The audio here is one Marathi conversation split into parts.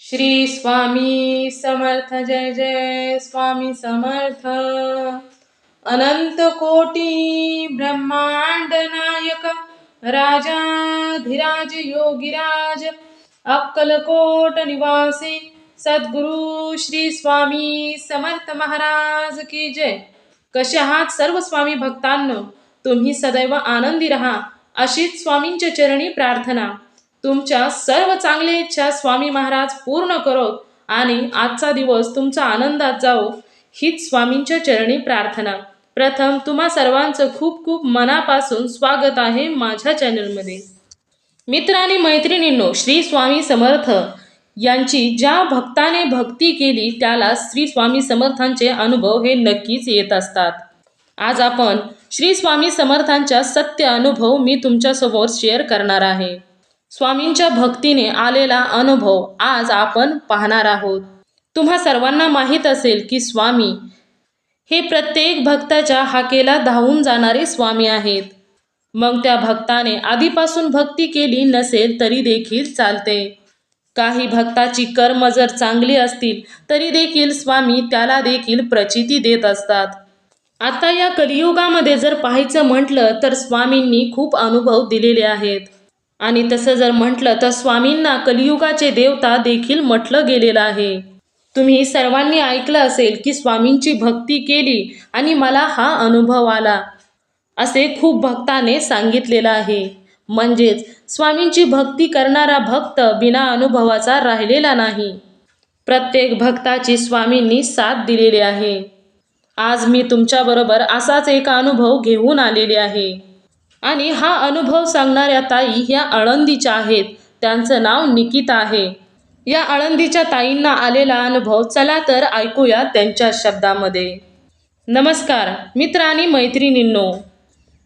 श्री स्वामी समर्थ जय जय स्वामी समर्थ। अनंत कोटी ब्रह्मांड नायक राजाधिराज योगीराज अक्कलकोट निवासी सद्गुरु श्री स्वामी समर्थ महाराज की जय। कसे आहात सर्व स्वामी भक्तांनो? तुम्ही सदैव आनंदी राहा अशीच स्वामींच्या चरणी प्रार्थना। तुमच्या सर्व चांगल्या इच्छा स्वामी महाराज पूर्ण करोत आणि आजचा दिवस तुमचा आनंदात जाओ हीच स्वामींच्या चरणी प्रार्थना। प्रथम तुम्हा सर्वांचं खूप खूप मनापासून स्वागत आहे माझ्या चॅनलमध्ये। मित्र आणि मैत्रिणींनो, श्री स्वामी समर्थ यांची ज्या भक्ताने भक्ती केली त्याला श्री स्वामी समर्थांचे अनुभव हे नक्कीच येत असतात। आज आपण श्री स्वामी समर्थांच्या सत्य अनुभव मी तुमच्यासमोर शेअर करणार आहे। स्वामींच्या भक्तीने आलेला अनुभव आज आपण पाहणार आहोत। तुम्हा सर्वांना माहीत असेल की स्वामी हे प्रत्येक भक्ताच्या हाकेला धावून जाणारे स्वामी आहेत। मग त्या भक्ताने आधीपासून भक्ती केली नसेल तरी देखील चालते। काही भक्ताची कर्म जर चांगली असतील तरी देखील स्वामी त्याला देखील प्रचिती देत असतात। आता या कलियुगामध्ये जर पाहायचं म्हटलं तर स्वामींनी खूप अनुभव दिलेले आहेत आणि तसं जर म्हटलं तर स्वामींना कलियुगाचे देवता देखील म्हटलं गेलेलं आहे। तुम्ही सर्वांनी ऐकलं असेल की स्वामींची भक्ती केली आणि मला हा अनुभव आला असे खूप भक्ताने सांगितलेलं आहे। म्हणजेच स्वामींची भक्ती करणारा भक्त बिना अनुभवाचा राहिलेला नाही। प्रत्येक भक्ताची स्वामींनी साथ दिलेली आहे। आज मी तुमच्याबरोबर असाच एक अनुभव घेऊन आलेले आहे आणि हा अनुभव सांगणाऱ्या ताई ह्या आळंदीच्या आहेत। त्यांचं नाव निकिता आहे। या आळंदीच्या ताईंना आलेला अनुभव चला तर ऐकूया त्यांच्या शब्दामध्ये। नमस्कार मित्र आणि मैत्रिणींनो,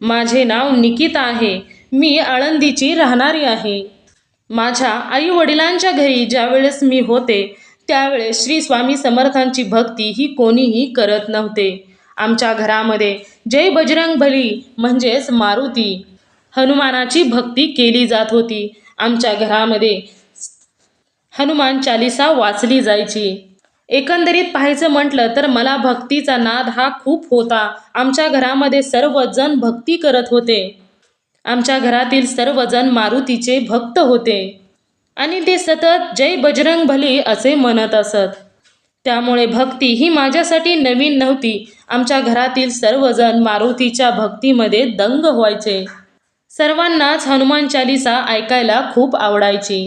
माझे नाव निकिता आहे। मी आळंदीची राहणारी आहे। माझ्या आई वडिलांच्या घरी ज्यावेळेस मी होते त्यावेळेस श्री स्वामी समर्थांची भक्ती ही कोणीही करत नव्हते। आमच्या घरामध्ये जय बजरंगबली म्हणजेच मारुती हनुमानाची भक्ती केली जात होती। आमच्या घरामध्ये हनुमान चालीसा वाचली जायची। एकंदरीत पाहायचं म्हटलं तर मला भक्तीचा नाद हा खूप होता। आमच्या घरामध्ये सर्वजण भक्ती करत होते। आमच्या घरातील सर्वजण मारुतीचे भक्त होते आणि ते सतत जय बजरंगबली असे म्हणत असत। त्यामुळे भक्ती ही माझ्यासाठी नवीन नव्हती। आमच्या घरातील सर्वजण मारुतीच्या भक्तीमध्ये दंग व्हायचे। सर्वांनाच हनुमान चालीसा ऐकायला खूप आवडायची।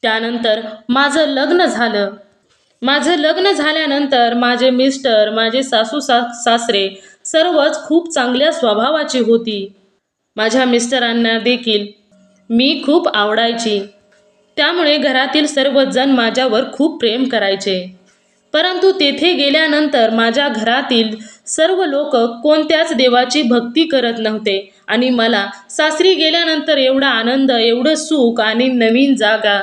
त्यानंतर माझं लग्न झालं। माझं लग्न झाल्यानंतर माझे मिस्टर, माझे सासू सासरे सर्वच खूप चांगल्या स्वभावाची होती। माझ्या मिस्टरांना देखील मी खूप आवडायची। त्यामुळे घरातील सर्वजण माझ्यावर खूप प्रेम करायचे। परंतु तेथे गेल्यानंतर माझ्या घरातील सर्व लोक कोणत्याच देवाची भक्ती करत नव्हते आणि मला सासरी गेल्यानंतर एवढा आनंद, एवढं सुख आणि नवीन जागा,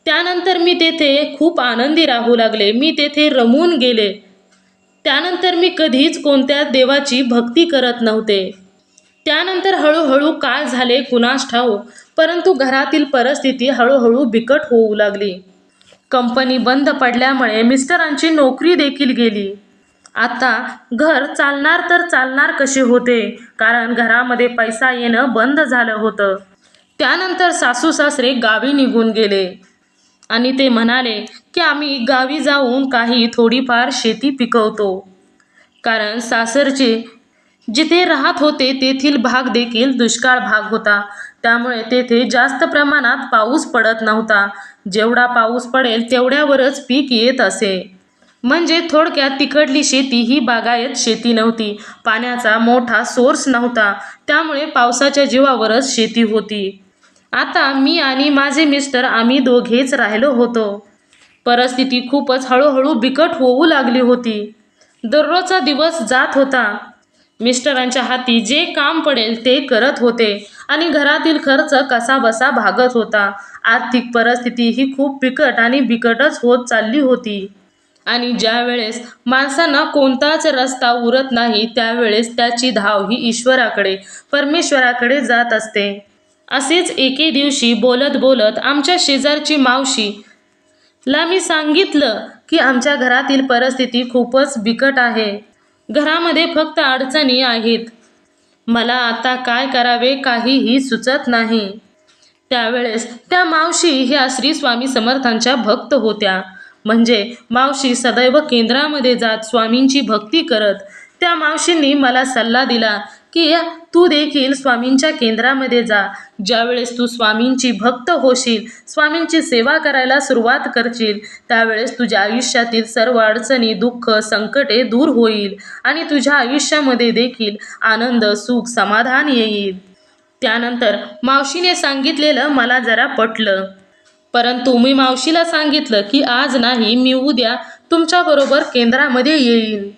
त्यानंतर मी तेथे खूप आनंदी राहू लागले। मी तेथे रमून गेले। त्यानंतर मी कधीच कोणत्या देवाची भक्ती करत नव्हते। त्यानंतर हळूहळू काय झाले कुणास ठाऊक, परंतु घरातील परिस्थिती हळूहळू बिकट होऊ लागली। कंपनी बंद पडल्यामुळे मिस्टरांची नोकरी देखील गेली। आता घर चालणार तर चालणार कसे होते, कारण घरामध्ये पैसा येणं बंद झालं होतं। त्यानंतर सासू सासरे गावी निघून गेले आणि ते म्हणाले की आम्ही गावी जाऊन काही थोडीफार शेती पिकवतो, कारण सासरचे जिथे राहत होते तेथील भाग देखील दुष्काळ भाग होता। त्यामुळे तेथे जास्त प्रमाणात पाऊस पडत नव्हता। जेवढा पाऊस पडेल तेवढ्यावरच पीक येत असे। म्हणजे थोडक्यात तिकडली शेती ही बागायत शेती नव्हती। पाण्याचा मोठा सोर्स नव्हता, त्यामुळे पावसाच्या जीवावरच शेती होती। आता मी आणि माझे मिस्टर आम्ही दोघेच राहिलो होतो। परिस्थिती खूपच हळूहळू बिकट होऊ लागली होती। दररोजचा दिवस जात होता। मिस्टरांच्या हाती जे काम पडेल ते करत होते आणि घरातील खर्च कसाबसा भागत होता। आर्थिक परिस्थिती ही खूप बिकट आणि बिकटच होत चालली होती आणि ज्या वेळेस माणसांना कोणताच रस्ता उरत नाही त्यावेळेस त्याची धाव ही ईश्वराकडे, परमेश्वराकडे जात असते। असेच एके दिवशी बोलत बोलत आमच्या शेजारची मावशी ला मी सांगितलं की आमच्या घरातील परिस्थिती खूपच बिकट आहे. घरामध्ये फक्त अडचणी आहेत. मला आता काय करावे काहीही सुचत नाही. त्यावेळेस त्या मावशी ह्या श्री स्वामी समर्थांच्या भक्त होत्या. म्हणजे मावशी सदैव केंद्रामध्ये जात स्वामींची भक्ती करत. त्या मावशींनी मला सल्ला दिला की तू देखील स्वामींच्या केंद्रामध्ये जा. ज्यावेळेस तू स्वामींची भक्त होशील, स्वामींची सेवा करायला सुरुवात करशील, त्यावेळेस तुझ्या आयुष्यातील सर्व अडचणी, दुःख, संकटे दूर होईल आणि तुझ्या आयुष्यामध्ये देखील आनंद, सुख, समाधान येईल. त्यानंतर मावशीने सांगितलेलं मला जरा पटलं. परंतु मी मावशीला सांगितलं की आज नाही, मी उद्या तुमच्याबरोबर केंद्रामध्ये येईन.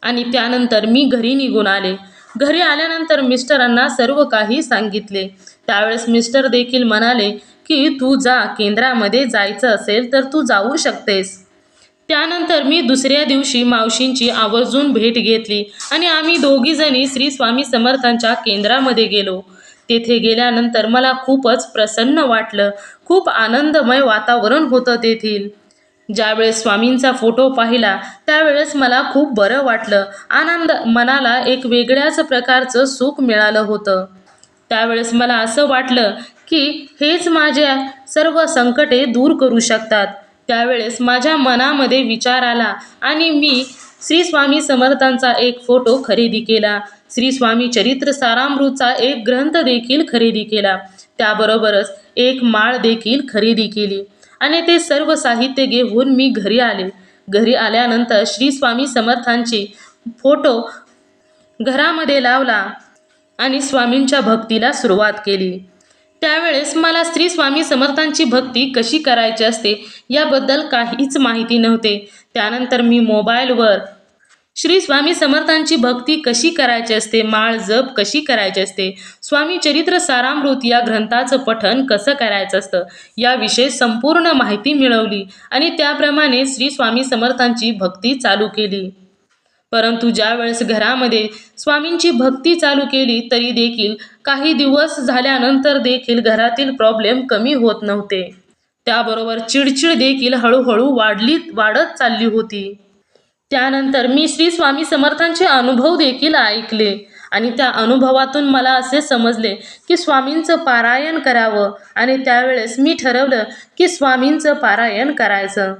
आणि त्यानंतर मी घरी निघून आले. घरी आल्यानंतर मिस्टरांना सर्व काही सांगितले. त्यावेळेस मिस्टर देखील म्हणाले की तू जा, केंद्रामध्ये जायचं असेल तर तू जाऊ शकतेस. त्यानंतर मी दुसऱ्या दिवशी मावशींची आवर्जून भेट घेतली आणि आम्ही दोघीजणी श्री स्वामी समर्थांच्या केंद्रामध्ये गेलो. तेथे गेल्यानंतर मला खूपच प्रसन्न वाटलं. खूप आनंदमय वातावरण होतं तेथील. ज्यावेळेस स्वामींचा फोटो पाहिला त्यावेळेस मला खूप बरं वाटलं. आनंद, मनाला एक वेगळ्याच प्रकारचं सुख मिळालं होतं. त्यावेळेस मला असं वाटलं की हेच माझ्या सर्व संकटे दूर करू शकतात. त्यावेळेस माझ्या मनामध्ये विचार आला आणि मी श्री स्वामी समर्थांचा एक फोटो खरेदी केला. श्री स्वामी चरित्र सारामृतचा एक ग्रंथ देखील खरेदी केला. त्याबरोबरच एक माळ देखील खरेदी केली आणि ते सर्व साहित्य घेऊन मी घरी आले. घरी आल्यानंतर श्री स्वामी समर्थांची फोटो घरामध्ये लावला आणि स्वामींच्या भक्तीला सुरुवात केली. त्यावेळेस मला श्री स्वामी समर्थांची भक्ती कशी करायची असते याबद्दल काहीच माहिती नव्हते. त्यानंतर मी मोबाईलवर श्री स्वामी समर्थांची भक्ती कशी करायची असते, माळ जप कशी करायची असते, स्वामी चरित्र सारामृत या ग्रंथाचं पठण कसं करायचं असतं याविषयी संपूर्ण माहिती मिळवली आणि त्याप्रमाणे श्री स्वामी समर्थांची भक्ती चालू केली. परंतु ज्यावेळेस घरामध्ये स्वामींची भक्ती चालू केली तरी देखील काही दिवस झाल्यानंतर देखील घरातील प्रॉब्लेम कमी होत नव्हते. त्याबरोबर चिडचिड देखील हळूहळू वाढत चालली होती. त्यानंतर मी श्री स्वामी समर्थांचे अनुभव देखील ऐकले आणि त्या अनुभवातून मला असे समजले की स्वामींचं पारायण करावं आणि त्यावेळेस मी ठरवलं की स्वामींचं पारायण करायचं.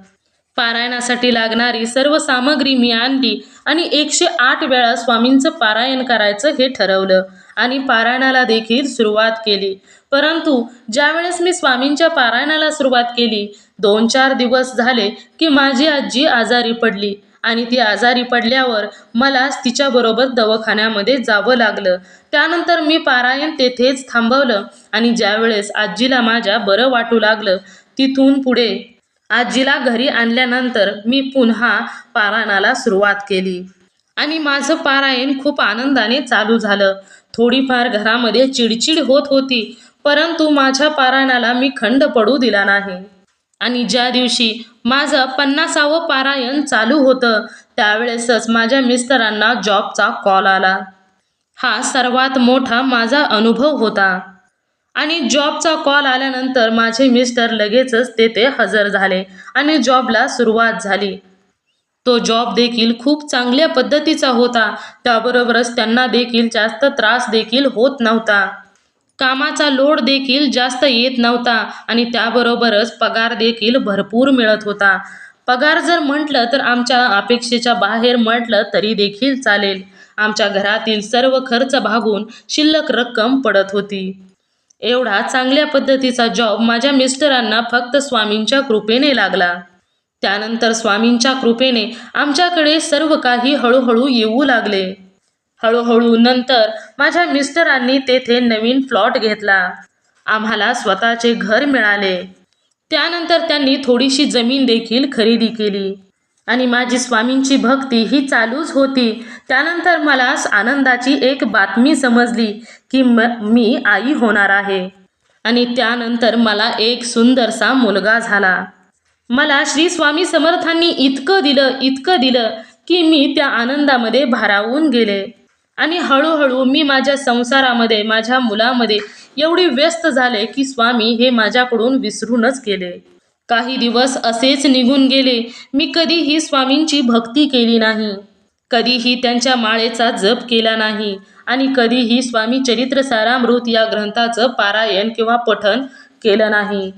पारायणासाठी लागणारी सर्व सामग्री मी आणली आणि 108 वेळा स्वामींचं पारायण करायचं हे ठरवलं आणि पारायणाला देखील सुरुवात केली. परंतु ज्यावेळेस मी स्वामींच्या पारायणाला सुरुवात केली, 2-4 दिवस झाले की माझी आजी आजारी पडली आणि ती आजारी पडल्यावर मला तिच्याबरोबर दवाखान्यामध्ये जावं लागलं. त्यानंतर मी पारायण तेथेच थांबवलं आणि ज्यावेळेस आजीला माझ्या बरं वाटू लागलं, तिथून पुढे आजीला घरी आणल्यानंतर मी पुन्हा पारायणाला सुरुवात केली आणि माझं पारायण खूप आनंदाने चालू झालं. थोडीफार घरामध्ये चिडचिड होत होती, परंतु माझ्या पारायणाला मी खंड पडू दिला नाही. आणि ज्या दिवशी माझं 50वे पारायण चालू होतं त्यावेळेसच माझ्या मिस्टरांना जॉबचा कॉल आला. हा सर्वात मोठा माझा अनुभव होता आणि जॉबचा कॉल आल्यानंतर माझे मिस्टर लगेचच तेथे हजर झाले आणि जॉबला सुरुवात झाली. तो जॉब देखील खूप चांगल्या पद्धतीचा होता. त्याबरोबरच त्यांना देखील जास्त त्रास देखील होत नव्हता. कामाचा लोड देखील जास्त येत नव्हता आणि त्याबरोबरच पगार देखील भरपूर मिळत होता. पगार जर म्हटलं तर आमच्या अपेक्षेच्या बाहेर म्हटलं तरी देखील चालेल. आमच्या घरातील सर्व खर्च भागून शिल्लक रक्कम पडत होती. एवढा चांगल्या पद्धतीचा जॉब माझ्या मिस्टरांना फक्त स्वामींच्या कृपेने लागला. त्यानंतर स्वामींच्या कृपेने आमच्याकडे सर्व काही हळूहळू येऊ लागले. हळूहळू नंतर माझ्या मिस्टरांनी तेथे नवीन प्लॉट घेतला. आम्हाला स्वतःचे घर मिळाले. त्यानंतर त्यांनी थोडीशी जमीन देखील खरेदी केली आणि माझी स्वामींची भक्ती ही चालूच होती. त्यानंतर मला आनंदाची एक बातमी समजली की मी आई होणार आहे आणि त्यानंतर मला एक सुंदरसा मुलगा झाला. मला श्री स्वामी समर्थांनी इतकं दिलं की मी त्या आनंदामध्ये भारावून गेले आणि हळूहळू मी माझ्या संसारामध्ये, माझ्या मुलामध्ये एवढी व्यस्त झाले की स्वामी हे माझ्याकडून विसरूनच गेले. काही दिवस असेच निघून गेले. मी कधीही स्वामींची भक्ती केली नाही, कधीही त्यांच्या माळेचा जप केला नाही आणि कधीही स्वामी चरित्र सारामृत या ग्रंथाचं पारायण किंवा पठण केलं नाही.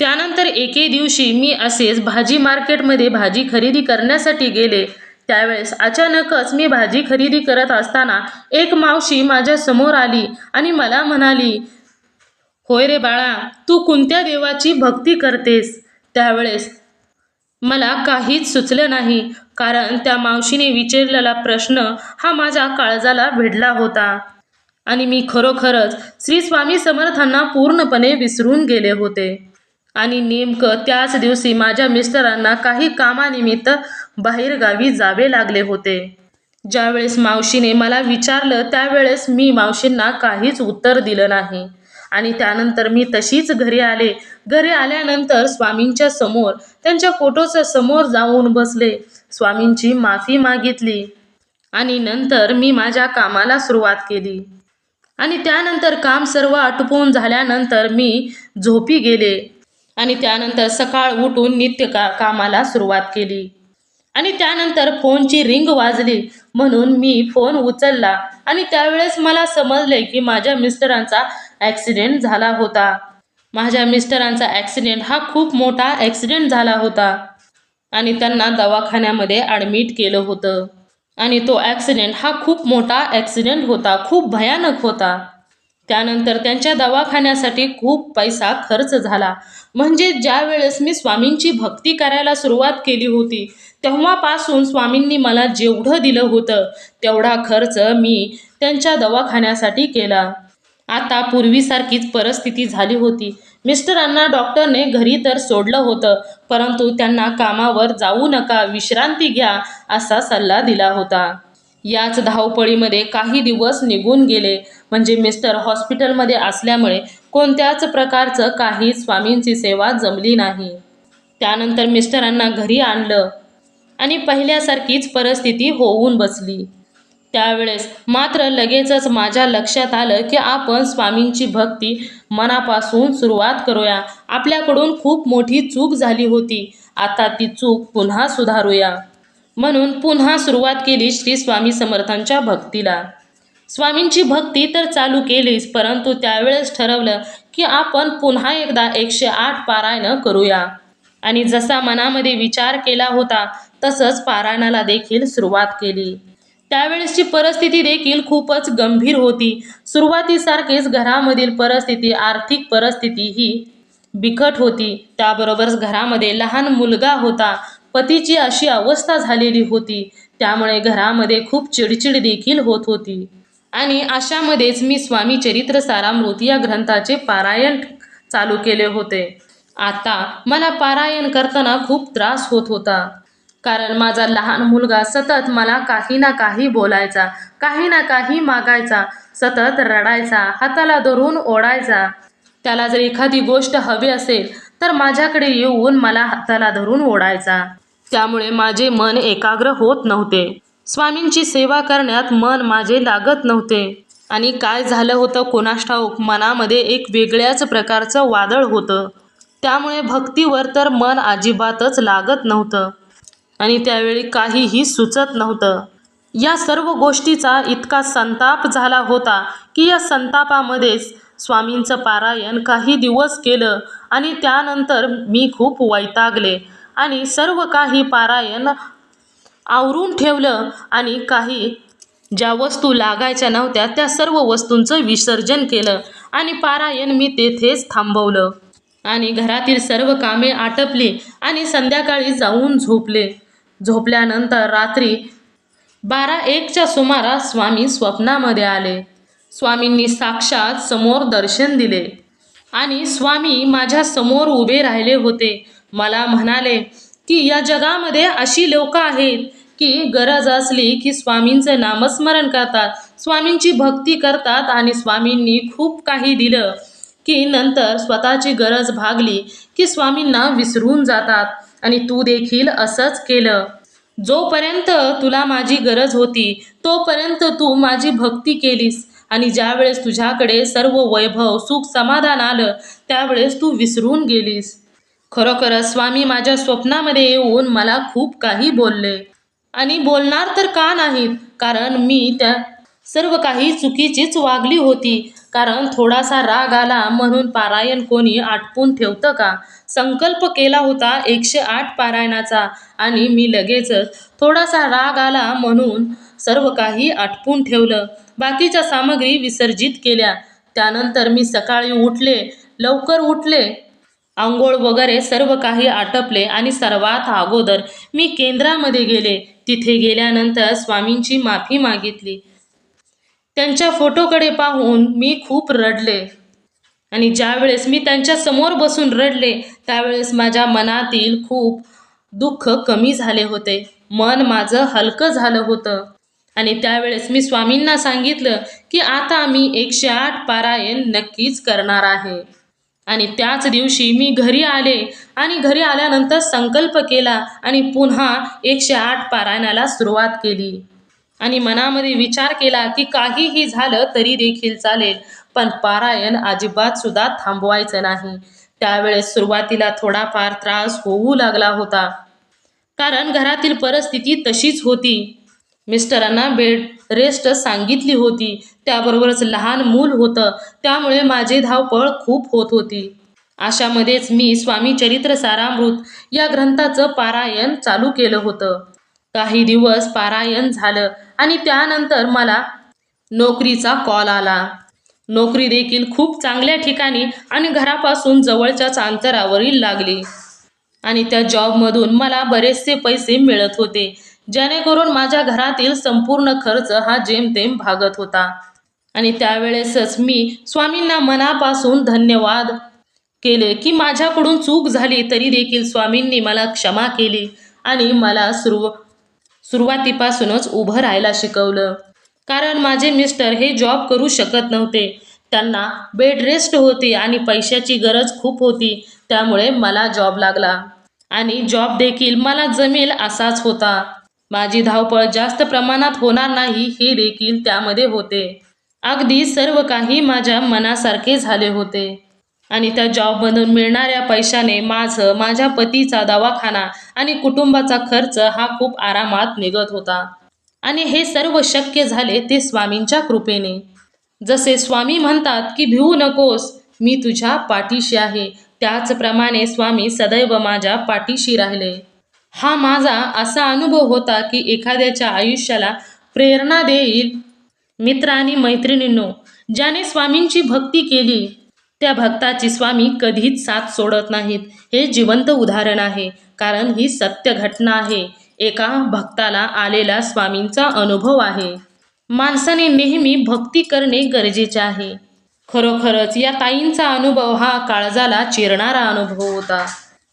त्यानंतर एके दिवशी मी असेच भाजी मार्केटमध्ये भाजी खरेदी करण्यासाठी गेले. त्यावेळेस अचानकच मी भाजी खरेदी करत असताना एक मावशी माझ्या समोर आली आणि मला म्हणाली, होय रे बाळा, तू कोणत्या देवाची भक्ती करतेस? त्यावेळेस मला काहीच सुचलं नाही, कारण त्या मावशीने विचारलेला प्रश्न हा माझ्या काळजाला भिडला होता आणि मी खरोखरच श्री स्वामी समर्थांना पूर्णपणे विसरून गेले होते. आणि नेमकं त्याच दिवशी माझ्या मिस्टरांना काही कामानिमित्त बाहेरगावी जावे लागले होते. ज्यावेळेस मावशीने मला विचारलं त्यावेळेस मी मावशींना काहीच उत्तर दिलं नाही आणि त्यानंतर मी तशीच घरी आले. घरी आल्यानंतर स्वामींच्या समोर, त्यांच्या फोटोच्या समोर जाऊन बसले, स्वामींची माफी मागितली आणि नंतर मी माझ्या कामाला सुरुवात केली. आणि त्यानंतर काम सर्व आटोपून झाल्यानंतर मी झोपी गेले आणि त्यानंतर सकाळ उठून कामाला सुरुवात केली. आणि त्यानंतर फोनची रिंग वाजली म्हणून मी फोन उचलला आणि त्यावेळेस मला समजले की माझ्या मिस्टरांचा ॲक्सिडेंट झाला होता. माझ्या मिस्टरांचा ॲक्सिडेंट हा खूप मोठा ॲक्सिडेंट झाला होता आणि त्यांना दवाखान्यामध्ये ॲडमिट केलं होतं. आणि तो ॲक्सिडेंट हा खूप मोठा ॲक्सिडेंट होता, खूप भयानक होता. त्यानंतर त्यांच्या दवाखान्यासाठी खूप पैसा खर्च झाला. म्हणजे ज्या वेळेस मी स्वामींची भक्ती करायला सुरुवात केली होती तेव्हापासून स्वामींनी मला जेवढं दिलं होतं तेवढा खर्च मी त्यांच्या दवाखान्यासाठी केला. आता पूर्वीसारखीच परिस्थिती झाली होती. मिस्टरांना डॉक्टरने घरी तर सोडलं होतं, परंतु त्यांना कामावर जाऊ नका, विश्रांती घ्या असा सल्ला दिला होता. याच धावपळीमध्ये काही दिवस निघून गेले. म्हणजे मिस्टर हॉस्पिटलमध्ये असल्यामुळे कोणत्याच प्रकारचं काही स्वामींची सेवा जमली नाही. त्यानंतर मिस्टरांना घरी आणलं आणि पहिल्यासारखीच परिस्थिती होऊन बसली. त्यावेळेस मात्र लगेचच माझ्या लक्षात आलं की आपण स्वामींची भक्ती मनापासून सुरुवात करूया. आपल्याकडून खूप मोठी चूक झाली होती, आता ती चूक पुन्हा सुधारूया. म्हणून पुन्हा सुरुवात केली श्री स्वामी समर्थांच्या भक्तीला. स्वामींची भक्ती तर चालू केलीच, परंतु त्यावेळेस ठरवलं की आपण पुन्हा एकदा 108 पारायण करूया. आणि जसा मनामध्ये विचार केला होता तसंच पारायणाला देखील सुरुवात केली. त्यावेळेसची परिस्थिती देखील खूपच गंभीर होती. सुरुवातीसारखीच घरामधील परिस्थिती, आर्थिक परिस्थिती ही बिकट होती. त्याबरोबरच घरामध्ये लहान मुलगा होता. पतीची अशी अवस्था झालेली होती, त्यामुळे घरामध्ये खूप चिडचिड देखील होत होती. आणि अशामध्येच मी स्वामी चरित्र सारामृत या ग्रंथाचे पारायण चालू केले होते. आता मला पारायण करताना खूप त्रास होत होता, कारण माझा लहान मुलगा सतत मला काही ना काही बोलायचा, काही ना काही मागायचा, सतत रडायचा, हाताला धरून ओढायचा. त्याला जर एखादी गोष्ट हवी असेल तर माझ्याकडे येऊन मला हाताला धरून ओढायचा. त्यामुळे माझे मन एकाग्र होत नव्हते. स्वामींची सेवा करण्यात मन माझे लागत नव्हते. आणि काय झालं होतं कोणास ठाऊक, मनामध्ये एक वेगळ्याच प्रकारचं वादळ होतं. त्यामुळे भक्तीवर तर मन अजिबातच लागत नव्हतं आणि त्यावेळी काहीही सुचत नव्हतं. या सर्व गोष्टीचा इतका संताप झाला होता की या संतापामध्येच स्वामींचं पारायण काही दिवस केलं आणि त्यानंतर मी खूप वैतागले आणि सर्व काही पारायण आवरून ठेवलं आणि काही ज्या वस्तू लागायच्या नव्हत्या त्या सर्व वस्तूंचं विसर्जन केलं आणि पारायण मी तेथेच थांबवलं आणि घरातील सर्व कामे आटपली आणि संध्याकाळी जाऊन झोपले. झोपल्यानंतर रात्री 12-1च्या सुमारास स्वामी स्वप्नामध्ये आले. स्वामींनी साक्षात समोर दर्शन दिले आणि स्वामी माझ्या समोर उभे राहिले होते. मला म्हणाले की या जगामध्ये अशी लोक आहेत की गरज असली की स्वामींचं नामस्मरण करतात, स्वामींची भक्ती करतात आणि स्वामींनी खूप काही दिलं की नंतर स्वतःची गरज भागली की स्वामींना विसरून जातात. आणि तू देखील असंच केलं. जोपर्यंत तुला माझी गरज होती तोपर्यंत तू माझी भक्ती केलीस आणि ज्यावेळेस तुझ्याकडे सर्व वैभव, सुख, समाधान आलं त्यावेळेस तू विसरून गेलीस. खरोखरच स्वामी माझ्या स्वप्नामध्ये येऊन मला खूप काही बोलले आणि बोलणार तर का नाहीत, कारण मी त्या सर्व काही चुकीचीच वागली होती. कारण थोडासा राग आला म्हणून पारायण कोणी आटपून ठेवतं का? संकल्प केला होता 108 पारायणाचा आणि मी लगेचच थोडासा राग आला म्हणून सर्व काही आटपून ठेवलं. बाकीच्या सामग्री विसर्जित केल्या. त्यानंतर मी सकाळी उठले, लवकर उठले, अंघोळ वगैरे सर्व काही आटपले आणि सर्वात अगोदर मी केंद्रामध्ये गेले. तिथे गेल्यानंतर स्वामींची माफी मागितली. त्यांच्या फोटोकडे पाहून मी खूप रडले आणि ज्यावेळेस मी त्यांच्या समोर बसून रडले त्यावेळेस माझ्या मनातील खूप दुःख कमी झाले होते. मन माझं हलकं झालं होतं आणि त्यावेळेस मी स्वामींना सांगितलं की आता मी 108 पारायण नक्कीच करणार आहे. आणि त्याच दिवशी मी घरी आले आणि घरी आल्यानंतर संकल्प केला आणि पुन्हा 108 पारायणाला सुरुवात केली. आणि मनामध्ये विचार केला की काहीही झालं तरी देखील चालेल, पण पारायण अजिबात सुद्धा थांबवायचं नाही. त्यावेळेस सुरुवातीला थोडाफार त्रास होऊ लागला होता, कारण घरातील परिस्थिती तशीच होती. मिस्टरांना बेड रेस्ट सांगितली होती, त्याबरोबरच लहान मूल होतं, त्यामुळे माझी धावपळ खूप होत होती. अशामध्येच मी स्वामी चरित्र सारामृत या ग्रंथाचं पारायण चालू केलं होतं. काही दिवस पारायण झालं आणि त्यानंतर मला नोकरीचा कॉल आला. नोकरी देखील खूप चांगल्या ठिकाणी आणि घरापासून जवळच्याच अंतरावरील लागली आणि त्या जॉबमधून मला बरेचसे पैसे मिळत होते, जेणेकरून माझ्या घरातील संपूर्ण खर्च हा जेमतेम भागत होता. आणि त्यावेळेसच मी स्वामींना मनापासून धन्यवाद केले की माझ्याकडून चूक झाली तरी देखील स्वामींनी मला क्षमा केली आणि मला सुरुवातीपासूनच उभं राहायला शिकवलं. कारण माझे मिस्टर हे जॉब करू शकत नव्हते, त्यांना बेड रेस्ट होती आणि पैशाची गरज खूप होती, त्यामुळे मला जॉब लागला आणि जॉब देखील मला जमेल असाच होता. माझी धावपळ जास्त प्रमाणात होणार नाही हे देखील त्यामध्ये होते. अगदी सर्व काही माझ्या मनासारखे झाले होते आणि त्या जॉबमधून मिळणाऱ्या पैशाने माझ्या पतीचा दवाखाना आणि कुटुंबाचा खर्च हा खूप आरामात निघत होता. आणि हे सर्व शक्य झाले ते स्वामींच्या कृपेने. जसे स्वामी म्हणतात की भिवू नकोस, मी तुझ्या पाठीशी आहे, त्याचप्रमाणे स्वामी सदैव माझ्या पाठीशी राहिले. हा माझा असा अनुभव होता की एखाद्याच्या आयुष्याला प्रेरणा देईल. मित्र आणि मैत्रिणींनो, ज्याने स्वामींची भक्ती केली त्या भक्ताची स्वामी कधीच साथ सोडत नाहीत. हे जिवंत उदाहरण आहे, कारण ही सत्य घटना आहे. एका भक्ताला आलेला स्वामींचा अनुभव आहे. माणसाने नेहमी भक्ती करणे गरजेचे आहे. खरोखरच या ताईंचा अनुभव हा काळजाला चिरणारा अनुभव होता.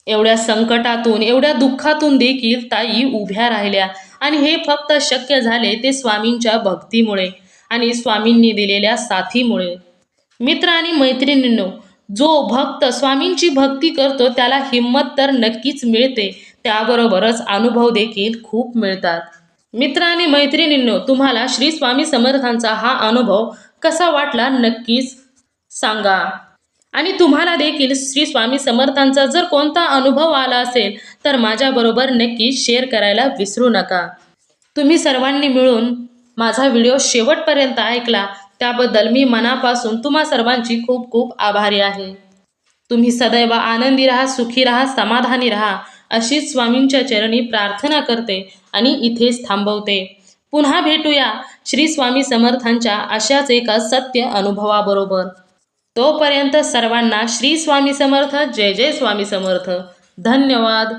एवढ्या संकटातून, एवढ्या दुःखातून देखील ताई उभ्या राहिल्या आणि हे फक्त शक्य झाले ते स्वामींच्या भक्तीमुळे आणि स्वामींनी दिलेल्या साथीमुळे. मित्र आणि मैत्रिणींनो, जो भक्त स्वामींची भक्ती करतो त्याला हिंमत तर नक्कीच मिळते, त्याबरोबरच अनुभव देखील खूप मिळतात. मित्र आणि मैत्रिणींनो, तुम्हाला श्री स्वामी समर्थांचा हा अनुभव कसा वाटला नक्कीच सांगा. आणि तुम्हाला देखील श्री स्वामी समर्थांचा जर कोणता अनुभव आला असेल तर माझ्याबरोबर नक्की शेअर करायला विसरू नका. तुम्ही सर्वांनी मिळून माझा व्हिडिओ शेवटपर्यंत ऐकला त्याबद्दल मी मनापासून तुम्हा सर्वांची खूप खूप आभारी आहे. तुम्ही सदैव आनंदी राहा, सुखी राहा, समाधानी राहा अशीच स्वामींच्या चरणी प्रार्थना करते आणि इथेच थांबवते. पुन्हा भेटूया श्री स्वामी समर्थांच्या अशाच एका सत्य अनुभवाबरोबर. तोपर्यंत सर्वांना श्री स्वामी समर्थ. जय जय स्वामी समर्थ. धन्यवाद.